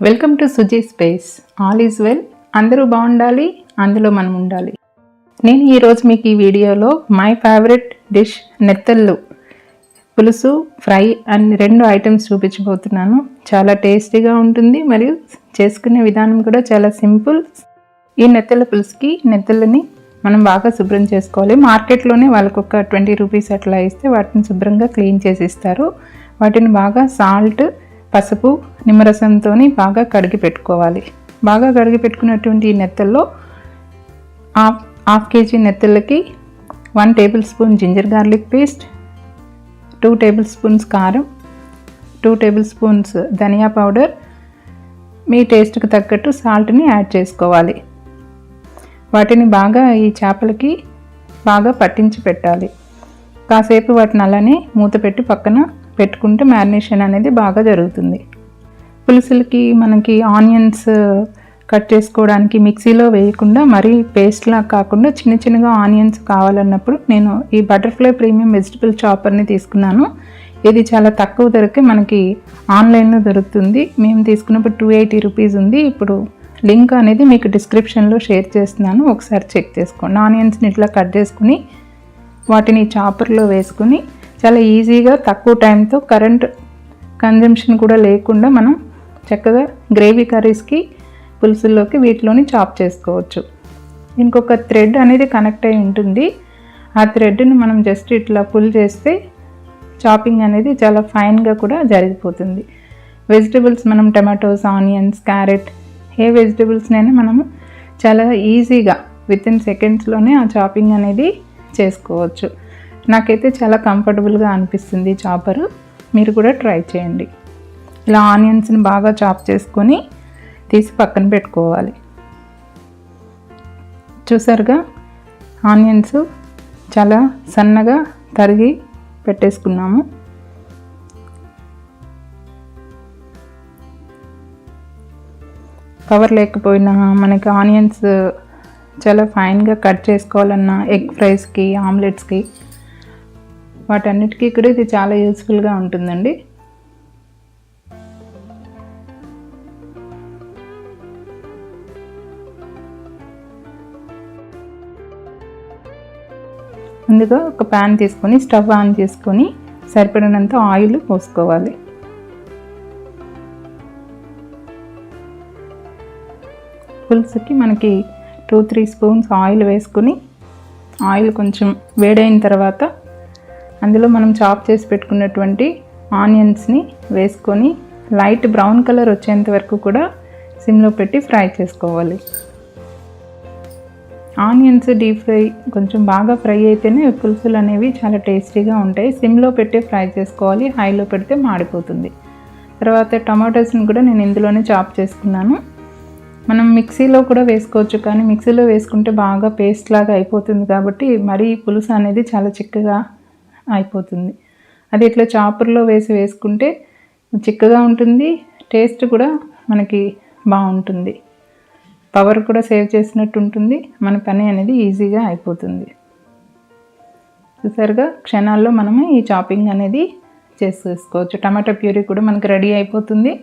Welcome to Suji space. All is well. అందరూ బాగుండాలి, అందులో మనం ఉండాలి. నేను ఈరోజు మీకు ఈ వీడియోలో మై ఫేవరెట్ డిష్ నెత్తళ్ళు పులుసు ఫ్రై అని 2 ఐటమ్స్ చూపించబోతున్నాను. చాలా టేస్టీగా ఉంటుంది మరియు చేసుకునే విధానం కూడా చాలా సింపుల్. ఈ నెత్తళ్ళ పులుసుకి నెత్తళ్ళని మనం బాగా శుభ్రం చేసుకోవాలి. మార్కెట్లోనే వాళ్ళకు ఒక 20 రూపీస్ అట్లా ఇస్తే వాటిని శుభ్రంగా క్లీన్ చేసి ఇస్తారు. వాటిని బాగా సాల్ట్, పసుపు, నిమ్మరసంతో బాగా కడిగి పెట్టుకోవాలి. బాగా కడిగి పెట్టుకున్నటువంటి ఈ నెత్తల్లో హాఫ్ కేజీ నెత్తళ్ళకి 1 tablespoon ginger garlic paste, 2 tablespoons కారం, 2 టేబుల్ స్పూన్స్ ధనియా పౌడర్, మీ టేస్ట్కి తగ్గట్టు సాల్ట్ని యాడ్ చేసుకోవాలి. వాటిని బాగా ఈ చేపలకి బాగా పట్టించి పెట్టాలి. కాసేపు వాటిని అలానే మూత పెట్టి పక్కన పెట్టుకుంటే మ్యారినేషన్ అనేది బాగా జరుగుతుంది. పులుసులకి మనకి ఆనియన్స్ కట్ చేసుకోవడానికి మిక్సీలో వేయకుండా మరీ పేస్ట్లా కాకుండా చిన్నగా ఆనియన్స్ కావాలన్నప్పుడు నేను ఈ బటర్ఫ్లై ప్రీమియం వెజిటబుల్ చాపర్ని తీసుకున్నాను. ఇది చాలా తక్కువ ధరకే మనకి ఆన్లైన్లో దొరుకుతుంది. మేము తీసుకున్నప్పుడు 280 రూపీస్ ఉంది. ఇప్పుడు లింక్ అనేది మీకు డిస్క్రిప్షన్లో షేర్ చేస్తున్నాను, ఒకసారి చెక్ చేసుకోండి. ఆనియన్స్ని ఇట్లా కట్ చేసుకుని వాటిని చాపర్లో వేసుకుని చాలా ఈజీగా తక్కువ టైంతో కరెంట్ కన్జంప్షన్ కూడా లేకుండా మనం చక్కగా గ్రేవీ కర్రీస్కి పులుసుల్లోకి వీటిలోని చాప్ చేసుకోవచ్చు. ఇంకొక థ్రెడ్ అనేది కనెక్ట్ అయి ఉంటుంది. ఆ థ్రెడ్ని మనం జస్ట్ ఇట్లా పుల్ చేస్తే చాపింగ్ అనేది చాలా ఫైన్గా కూడా జరిగిపోతుంది. వెజిటబుల్స్ మనం టమాటోస్, ఆనియన్స్, క్యారెట్ ఏ వెజిటబుల్స్నైనా మనము చాలా ఈజీగా వితిన్ సెకండ్స్లోనే ఆ చాపింగ్ అనేది చేసుకోవచ్చు. నాకైతే చాలా కంఫర్టబుల్గా అనిపిస్తుంది చాపరు. మీరు కూడా ట్రై చేయండి. ఇలా ఆనియన్స్ని బాగా చాప్ చేసుకొని తీసి పక్కన పెట్టుకోవాలి. చూసారుగా ఆనియన్స్ చాలా సన్నగా తరిగి పెట్టేసుకున్నాము. కవర్ లేకపోయినా మనకి ఆనియన్స్ చాలా ఫైన్గా కట్ చేసుకోవాలన్నా ఎగ్ ఫ్రైస్కి, ఆమ్లెట్స్కి వాటన్నిటికీ కూడా ఇది చాలా యూస్ఫుల్గా ఉంటుందండి. ముందుగా ఒక ప్యాన్ తీసుకొని స్టవ్ ఆన్ చేసుకొని సరిపడినంత ఆయిల్ పోసుకోవాలి. పులుసుకి మనకి 2-3 స్పూన్స్ ఆయిల్ వేసుకుని ఆయిల్ కొంచెం వేడైన తర్వాత అందులో మనం చాప్ చేసి పెట్టుకున్నటువంటి ఆనియన్స్ని వేసుకొని లైట్ బ్రౌన్ కలర్ వచ్చేంత వరకు కూడా సిమ్లో పెట్టి ఫ్రై చేసుకోవాలి. ఆనియన్స్ డీప్ ఫ్రై కొంచెం బాగా ఫ్రై అయితేనే పులుసులు అనేవి చాలా టేస్టీగా ఉంటాయి. సిమ్లో పెట్టి ఫ్రై చేసుకోవాలి, హైలో పెడితే మాడిపోతుంది. తర్వాత టమాటోస్ని కూడా నేను ఇందులోనే చాప్ చేసుకున్నాను. మనం మిక్సీలో కూడా వేసుకోవచ్చు, కానీ మిక్సీలో వేసుకుంటే బాగా పేస్ట్ లాగా అయిపోతుంది కాబట్టి మరీ పులుసు అనేది చాలా చిక్కగా అయిపోతుంది. అది ఇట్లా చాపర్లో వేసుకుంటే చిక్కగా ఉంటుంది, టేస్ట్ కూడా మనకి బాగుంటుంది, పవర్ కూడా సేవ్ చేసినట్టు ఉంటుంది, మన పని అనేది ఈజీగా అయిపోతుంది. చూసారుగా క్షణాల్లో మనము ఈ చాపింగ్ అనేది చేసుకోవచ్చు. టమాటా ప్యూరీ కూడా మనకి రెడీ అయిపోతుంది.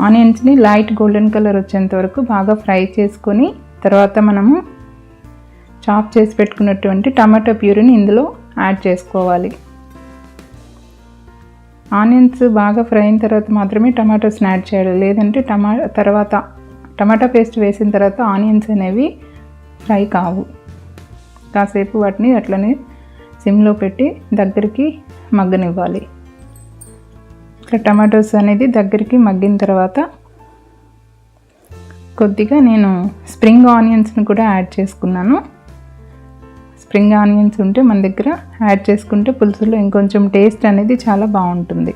ఆనియన్స్ని లైట్ గోల్డెన్ కలర్ వచ్చేంత వరకు బాగా ఫ్రై చేసుకొని తర్వాత మనము చాప్ చేసి పెట్టుకున్నటువంటి టమాటో ప్యూరీని ఇందులో యాడ్ చేసుకోవాలి. ఆనియన్స్ బాగా ఫ్రై అయిన తర్వాత మాత్రమే టమాటోస్ని యాడ్ చేయాలి, లేదంటే టమాటా పేస్ట్ వేసిన తర్వాత ఆనియన్స్ అనేవి ఫ్రై కావు. కాసేపు వాటిని అట్లనే సిమ్లో పెట్టి దగ్గరికి మగ్గనివ్వాలి. టమాటోస్ అనేది దగ్గరికి మగ్గిన తర్వాత కొద్దిగా నేను స్ప్రింగ్ ఆనియన్స్ని కూడా యాడ్ చేసుకున్నాను. స్ప్రింగ్ ఆనియన్స్ ఉంటే మన దగ్గర యాడ్ చేసుకుంటే పులుసులో ఇంకొంచెం టేస్ట్ అనేది చాలా బాగుంటుంది.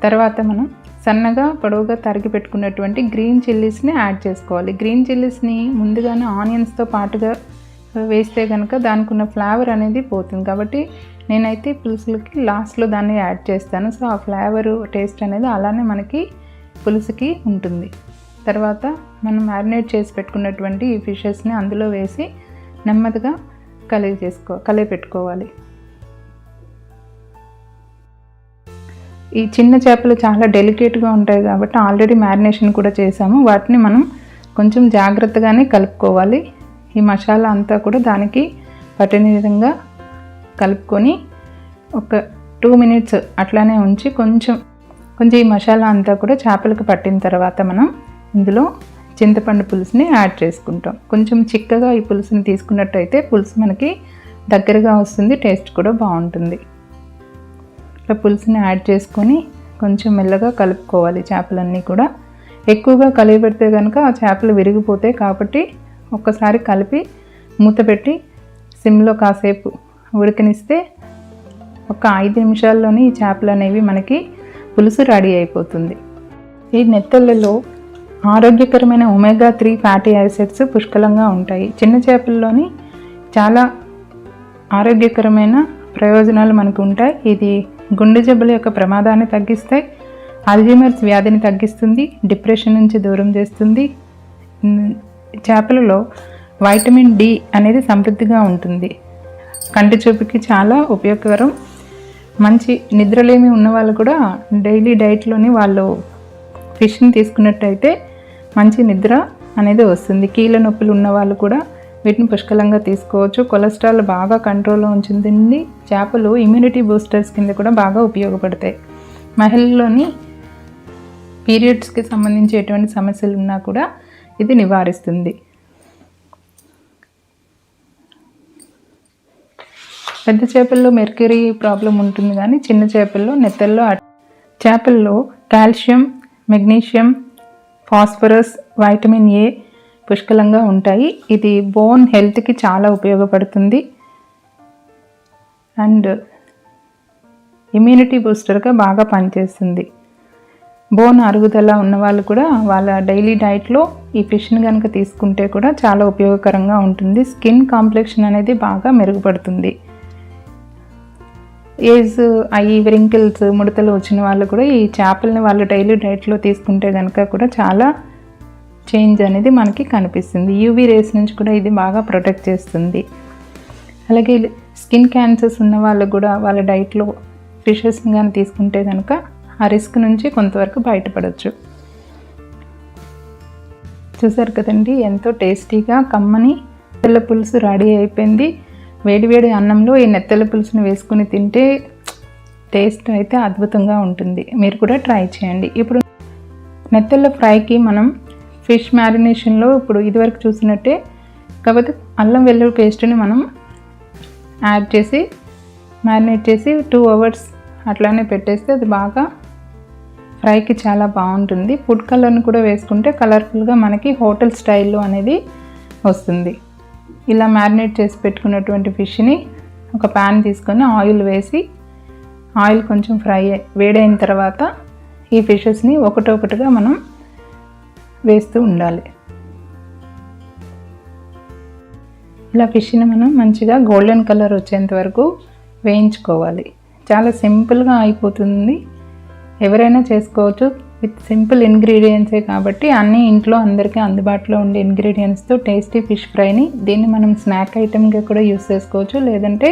తర్వాత మనం సన్నగా పొడవుగా తరిగి పెట్టుకున్నటువంటి గ్రీన్ చిల్లీస్ని యాడ్ చేసుకోవాలి. గ్రీన్ చిల్లీస్ని ముందుగానే ఆనియన్స్తో పాటుగా వేస్తే కనుక దానికి ఉన్న ఫ్లేవర్ అనేది పోతుంది. కాబట్టి నేనైతే పులుసులకి లాస్ట్లో దాన్ని యాడ్ చేస్తాను. సో ఆ ఫ్లేవర్ టేస్ట్ అనేది అలానే మనకి పులుసుకి ఉంటుంది. తర్వాత మనం మ్యారినేట్ చేసి పెట్టుకున్నటువంటి ఈ ఫిషెస్ని అందులో వేసి నెమ్మదిగా కలిపి పెట్టుకోవాలి. ఈ చిన్న చేపలు చాలా డెలికేట్గా ఉంటాయి కాబట్టి ఆల్రెడీ మ్యారినేషన్ కూడా చేసాము. వాటిని మనం కొంచెం జాగ్రత్తగానే కలుపుకోవాలి. ఈ మసాలా అంతా కూడా దానికి పట్టిన విధంగా కలుపుకొని ఒక 2 మినిట్స్ అట్లానే ఉంచి కొంచెం ఈ మసాలా అంతా కూడా చేపలకు పట్టిన తర్వాత మనం ఇందులో చింతపండు పులుసుని యాడ్ చేసుకుంటాం. కొంచెం చిక్కగా ఈ పులుసుని తీసుకున్నట్టయితే పులుసు మనకి దగ్గరగా వస్తుంది, టేస్ట్ కూడా బాగుంటుంది. ఇట్లా పులుసుని యాడ్ చేసుకొని కొంచెం మెల్లగా కలుపుకోవాలి. చేపలన్నీ కూడా ఎక్కువగా కలిపి పెడితే కనుక ఆ చేపలు విరిగిపోతాయి కాబట్టి ఒక్కసారి కలిపి మూత పెట్టి సిమ్లో కాసేపు ఉడకనిస్తే ఒక 5 నిమిషాల్లోనే ఈ చేపలు అనేవి మనకి పులుసు రెడీ అయిపోతుంది. ఈ నెత్తళ్ళలో ఆరోగ్యకరమైన ఒమేగా 3 ఫ్యాటీ యాసిడ్స్ పుష్కలంగా ఉంటాయి. చిన్న చేపల్లోని చాలా ఆరోగ్యకరమైన ప్రయోజనాలు మనకు ఉంటాయి. ఇది గుండె జబ్బుల యొక్క ప్రమాదాన్ని తగ్గిస్తాయి, అల్జీమర్స్ వ్యాధిని తగ్గిస్తుంది, డిప్రెషన్ నుంచి దూరం చేస్తుంది. చేపలలో వైటమిన్ డి అనేది సమృద్ధిగా ఉంటుంది, కంటి చూపుకి చాలా ఉపయోగకరం. మంచి నిద్రలేమి ఉన్న వాళ్ళు కూడా డైలీ డైట్లోని వాళ్ళు ఫిష్ని తీసుకున్నట్టయితే మంచి నిద్ర అనేది వస్తుంది. కీళ్ళ నొప్పులు ఉన్న వాళ్ళు కూడా వీటిని పుష్కలంగా తీసుకోవచ్చు. కొలెస్ట్రాల్ బాగా కంట్రోల్లో ఉంచుతుంది. చేపలు ఇమ్యూనిటీ బూస్టర్స్ కింద కూడా బాగా ఉపయోగపడతాయి. మహిళల్లోని పీరియడ్స్కి సంబంధించి ఎటువంటి సమస్యలు ఉన్నా కూడా ఇది నివారిస్తుంది. పెద్ద చేపల్లో మెర్క్యూరీ ప్రాబ్లం ఉంటుంది, కానీ చిన్న చేపల్లో నెత్తల్లో చేపల్లో calcium, magnesium, phosphorus, vitamin A పుష్కలంగా ఉంటాయి. ఇది బోన్ హెల్త్కి చాలా ఉపయోగపడుతుంది అండ్ ఇమ్యూనిటీ బూస్టర్గా బాగా పనిచేస్తుంది. బోన్ అరుగుదల ఉన్నవాళ్ళు కూడా వాళ్ళ డైలీ డైట్లో ఈ ఫిష్ని కనుక తీసుకుంటే కూడా చాలా ఉపయోగకరంగా ఉంటుంది. స్కిన్ కాంప్లెక్షన్ అనేది బాగా మెరుగుపడుతుంది. ఏజ్ అయ్యి వ్రింకిల్స్, ముడతలు వచ్చిన వాళ్ళు కూడా ఈ చేపల్ని వాళ్ళు డైలీ డైట్లో తీసుకుంటే కనుక కూడా చాలా చేంజ్ అనేది మనకి కనిపిస్తుంది. యూవీ రేస్ నుంచి కూడా ఇది బాగా ప్రొటెక్ట్ చేస్తుంది. అలాగే స్కిన్ క్యాన్సర్స్ ఉన్న వాళ్ళు కూడా వాళ్ళ డైట్లో ఫిషెస్ని కానీ తీసుకుంటే కనుక ఆ రిస్క్ నుంచి కొంతవరకు బయటపడవచ్చు. చూసారు కదండి, ఎంతో టేస్టీగా కమ్మని నెత్తళ్ళ పులుసు రెడీ అయిపోయింది. వేడివేడి అన్నంలో ఈ నెత్తళ్ళ పులుసుని వేసుకుని తింటే టేస్ట్ అయితే అద్భుతంగా ఉంటుంది. మీరు కూడా ట్రై చేయండి. ఇప్పుడు నెత్తళ్ళ ఫ్రైకి మనం ఫిష్ మ్యారినేషన్లో ఇప్పుడు ఇదివరకు చూసినట్టే కాకపోతే అల్లం వెల్లుల్లి పేస్ట్ని మనం యాడ్ చేసి మ్యారినేట్ చేసి 2 అవర్స్ అట్లానే పెట్టేస్తే అది బాగా ఫ్రైకి చాలా బాగుంటుంది. ఫుడ్ కలర్ని కూడా వేసుకుంటే కలర్ఫుల్గా మనకి హోటల్ స్టైల్లో అనేది వస్తుంది. ఇలా మ్యారినేట్ చేసి పెట్టుకున్నటువంటి ఫిష్ని ఒక ప్యాన్ తీసుకొని ఆయిల్ వేసి ఆయిల్ కొంచెం వేడైన తర్వాత ఈ ఫిషెస్ని ఒకటొకటిగా మనం వేస్తూ ఉండాలి. ఇలా ఫిష్ని మనం మంచిగా గోల్డెన్ కలర్ వచ్చేంత వరకు వేయించుకోవాలి. చాలా సింపుల్గా అయిపోతుంది, ఎవరైనా చేసుకోవచ్చు. విత్ సింపుల్ ఇంగ్రీడియంట్సే కాబట్టి అన్నీ ఇంట్లో అందరికీ అందుబాటులో ఉండే ఇంగ్రీడియంట్స్తో టేస్టీ ఫిష్ ఫ్రైని దీన్ని మనం స్నాక్ ఐటెంగా కూడా యూస్ చేసుకోవచ్చు. లేదంటే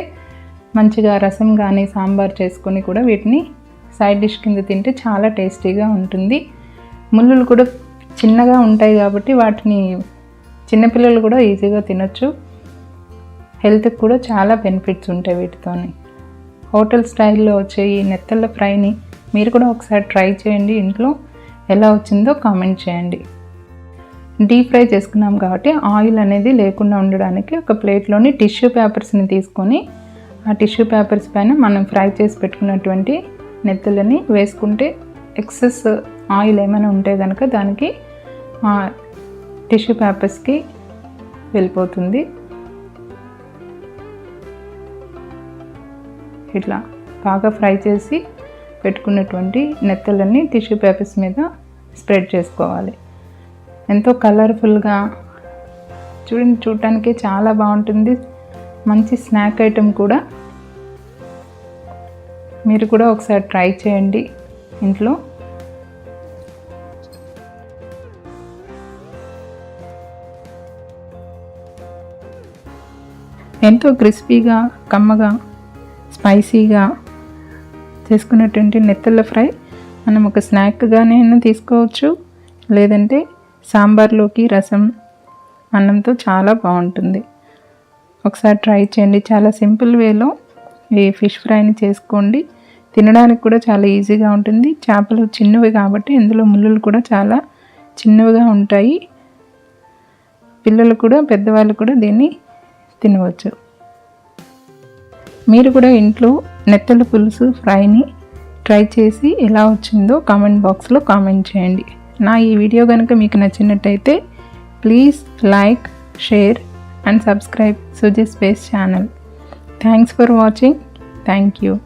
మంచిగా రసం కానీ సాంబార్ చేసుకొని కూడా వీటిని సైడ్ డిష్ కింద తింటే చాలా టేస్టీగా ఉంటుంది. ముళ్ళులు కూడా చిన్నగా ఉంటాయి కాబట్టి వాటిని చిన్నపిల్లలు కూడా ఈజీగా తినొచ్చు. హెల్త్కి కూడా చాలా బెనిఫిట్స్ ఉంటాయి వీటితోని. హోటల్ స్టైల్లో వచ్చే ఈ నెత్తళ్ళ ఫ్రైని మీరు కూడా ఒకసారి ట్రై చేయండి. ఇంట్లో ఎలా వచ్చిందో కామెంట్ చేయండి. డీప్ ఫ్రై చేసుకున్నాం కాబట్టి ఆయిల్ అనేది లేకుండా ఉండడానికి ఒక ప్లేట్లోని టిష్యూ పేపర్స్ని తీసుకొని ఆ టిష్యూ పేపర్స్ పైన మనం ఫ్రై చేసి పెట్టుకున్నటువంటి నెత్తళ్ళని వేసుకుంటే ఎక్సెస్ ఆయిల్ ఏమైనా ఉంటే కనుక దానికి టిష్యూ పేపర్స్కి వెళ్ళిపోతుంది. ఇట్లా బాగా ఫ్రై చేసి పెట్టుకున్నటువంటి నెత్తళ్ళని టిష్యూ పేపర్స్ మీద స్ప్రెడ్ చేసుకోవాలి. ఎంతో కలర్ఫుల్గా చూడటానికి చాలా బాగుంటుంది. మంచి స్నాక్ ఐటెం కూడా. మీరు కూడా ఒకసారి ట్రై చేయండి ఇంట్లో. ఎంతో క్రిస్పీగా, కమ్మగా, స్పైసీగా చేసుకున్నటువంటి నెత్తళ్ళ ఫ్రై మనం ఒక స్నాక్గానే తీసుకోవచ్చు, లేదంటే సాంబార్లోకి రసం అన్నంతో చాలా బాగుంటుంది. ఒకసారి ట్రై చేయండి. చాలా సింపుల్ వేలో ఈ ఫిష్ ఫ్రైని చేసుకోండి. తినడానికి కూడా చాలా ఈజీగా ఉంటుంది. చేపలు చిన్నవి కాబట్టి ఇందులో ముళ్ళులు కూడా చాలా చిన్నవిగా ఉంటాయి. పిల్లలు కూడా పెద్దవాళ్ళు కూడా దీన్ని తినవచ్చు. మీరు కూడా ఇంట్లో నెత్తళ్ళ పులుసు ఫ్రైని ట్రై చేసి ఎలా వచ్చిందో కామెంట్ బాక్స్లో కామెంట్ చేయండి. నా ఈ వీడియో కనుక మీకు నచ్చినట్టయితే please like, share and subscribe Suji Space channel. Thanks for watching. Thank you.